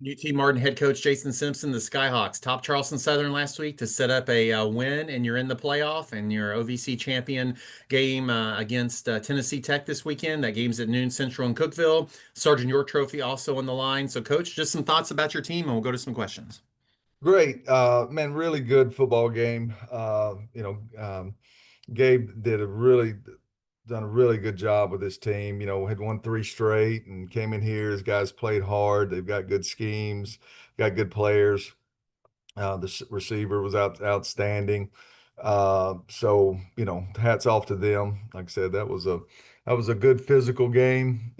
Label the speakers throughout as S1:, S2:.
S1: UT Martin head coach Jason Simpson, the Skyhawks, top Charleston Southern last week to set up a win, and you're in the playoff, and your OVC champion game against Tennessee Tech this weekend. That game's at noon Central in Cookeville. Sergeant York Trophy also on the line. So, Coach, just some thoughts about your team, and we'll go to some questions.
S2: Great, man, really good football game. Gabe done a really good job with this team. Had won three straight and came in here. His guys played hard. They've got good schemes, got good players. The receiver was outstanding. Hats off to them. Like I said, that was a good physical game.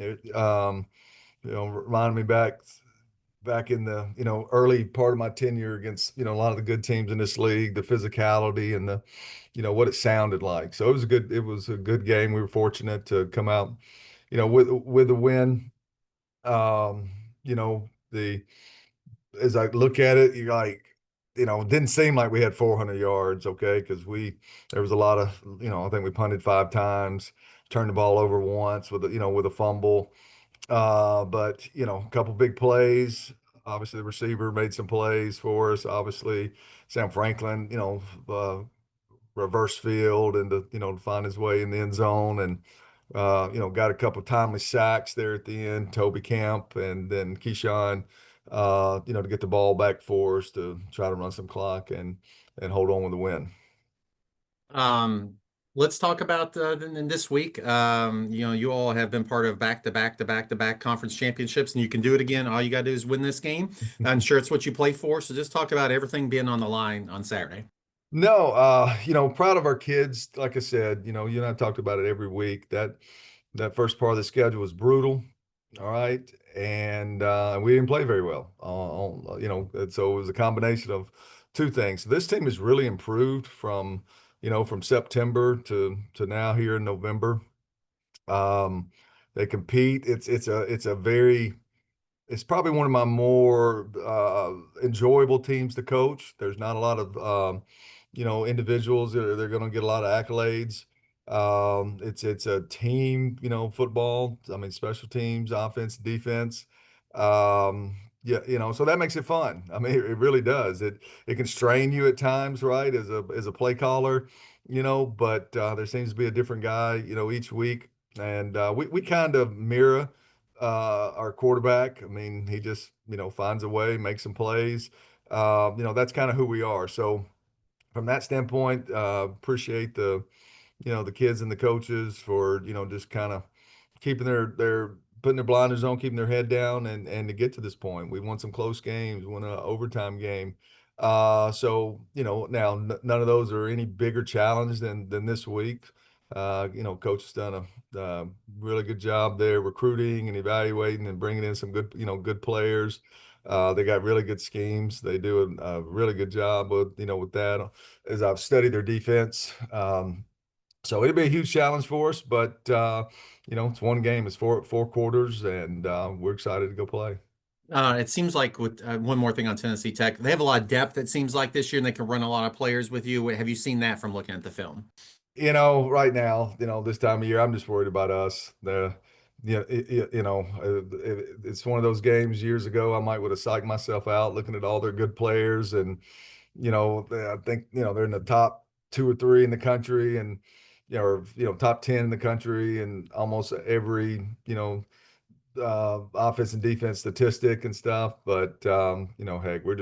S2: Reminded me back in the early part of my tenure against a lot of the good teams in this league, the physicality and the what it sounded like. So it was a good game. We were fortunate to come out with a win. um the as I look at it, you're like, it didn't seem like we had 400 yards, okay, because there was a lot of, I think we punted five times, turned the ball over once with a fumble. But a couple big plays. Obviously, the receiver made some plays for us. Obviously, Sam Franklin, reverse field and to find his way in the end zone, and got a couple timely sacks there at the end. Toby Camp and then Keyshawn, to get the ball back for us to try to run some clock and hold on with the win.
S1: Um, let's talk about in this week. You all have been part of back-to-back conference championships, and you can do it again. All you got to do is win this game. I'm sure it's what you play for. So just talk about everything being on the line on Saturday.
S2: No, proud of our kids. Like I said, you and I talked about it every week. That first part of the schedule was brutal. All right. And we didn't play very well. And so it was a combination of two things. This team has really improved from September to now here in November. Um, they compete. It's probably one of my more enjoyable teams to coach. There's not a lot of individuals that they're going to get a lot of accolades. It's a team, football. I mean, special teams, offense, defense. Yeah, so that makes it fun. I mean, it really does. It can strain you at times, right, as a play caller, but there seems to be a different guy, each week, and we kind of mirror our quarterback. I mean, he just, finds a way, makes some plays. That's kind of who we are. So from that standpoint, appreciate the kids and the coaches for, just kind of keeping their putting their blinders on, keeping their head down, and to get to this point. We won some close games, won an overtime game. Now none of those are any bigger challenge than this week. Coach has done a really good job there recruiting and evaluating and bringing in some good players. They got really good schemes. They do a really good job with that. As I've studied their defense, so it'll be a huge challenge for us, but it's one game, it's four quarters, and we're excited to go play.
S1: It seems like with one more thing on Tennessee Tech, they have a lot of depth, it seems like this year, and they can run a lot of players with you. Have you seen that from looking at the film?
S2: Right now, this time of year, I'm just worried about us. It's one of those games years ago, I might would have psyched myself out looking at all their good players, and I think they're in the top two or three in the country, and or top 10 in the country, and almost every offense and defense statistic and stuff. But heck, we're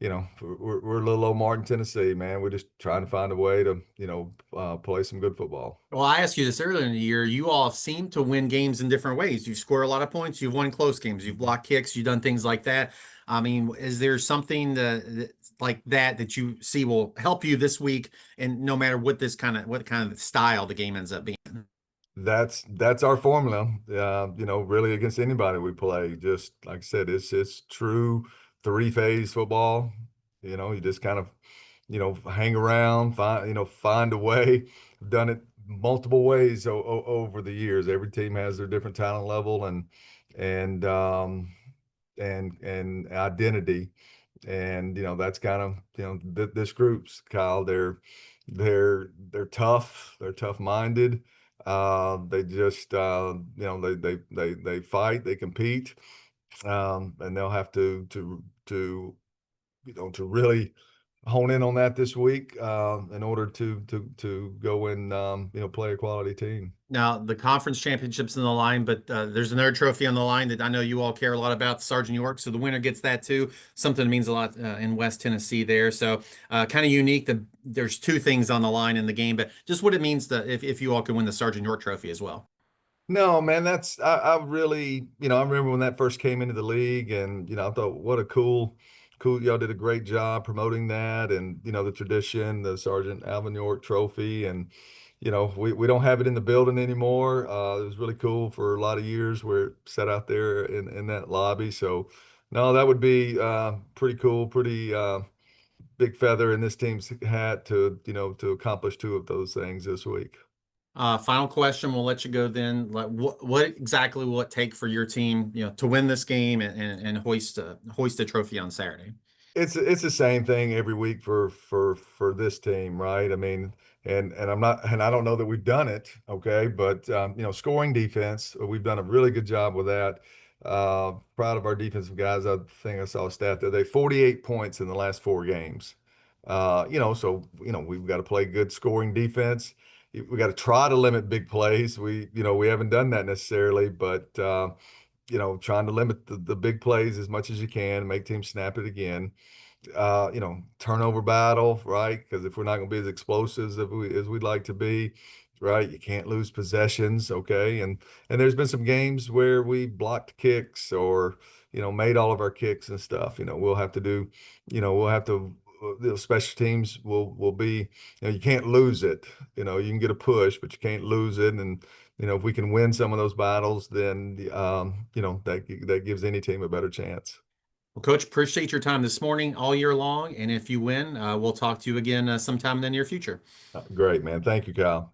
S2: a little old Martin, Tennessee, man. We're just trying to find a way to play some good football.
S1: Well, I asked you this earlier in the year. You all seem to win games in different ways. You score a lot of points. You've won close games. You've blocked kicks. You've done things like that. I mean, is there something like that you see will help you this week? And no matter what kind of style the game ends up being.
S2: That's our formula. Really against anybody we play. Just like I said, it's true three-phase football. You just kind of hang around, find a way. I've done it multiple ways over the years. Every team has their different talent level and um and identity. And that's kind of this group's, Kyle. They're tough. They're tough minded. They just they fight, they compete. And they'll have to really hone in on that this week in order to go and play a quality team.
S1: Now, the conference championship's on the line, but there's another trophy on the line that I know you all care a lot about, Sergeant York. So the winner gets that too. Something that means a lot in West Tennessee there. So kind of unique that there's two things on the line in the game, but just what it means to if you all can win the Sergeant York trophy as well.
S2: No, man, I really, I remember when that first came into the league and, I thought what a cool, y'all did a great job promoting that and, the tradition, the Sergeant Alvin York trophy. And, we don't have it in the building anymore. It was really cool for a lot of years where it sat out there in that lobby. So no, that would be pretty cool, pretty big feather in this team's hat to accomplish two of those things this week.
S1: Final question, we'll let you go then. Like, what exactly will it take for your team, to win this game and hoist a trophy on Saturday?
S2: It's the same thing every week for this team, right? I mean, and I don't know that we've done it, okay, but scoring defense, we've done a really good job with that. Proud of our defensive guys. I think I saw a stat that they 48 points in the last 4 games. So we've got to play good scoring defense. We got to try to limit big plays. We haven't done that necessarily, but trying to limit the big plays as much as you can, make teams snap it again. Turnover battle, right? Because if we're not going to be as explosive as we'd like to be, right, you can't lose possessions, okay? And there's been some games where we blocked kicks or made all of our kicks and stuff. We'll have to. The special teams will be. You can't lose it. You can get a push, but you can't lose it. And if we can win some of those battles, then that gives any team a better chance.
S1: Well, Coach, appreciate your time this morning all year long. And if you win, we'll talk to you again sometime in the near future.
S2: Great, man. Thank you, Kyle.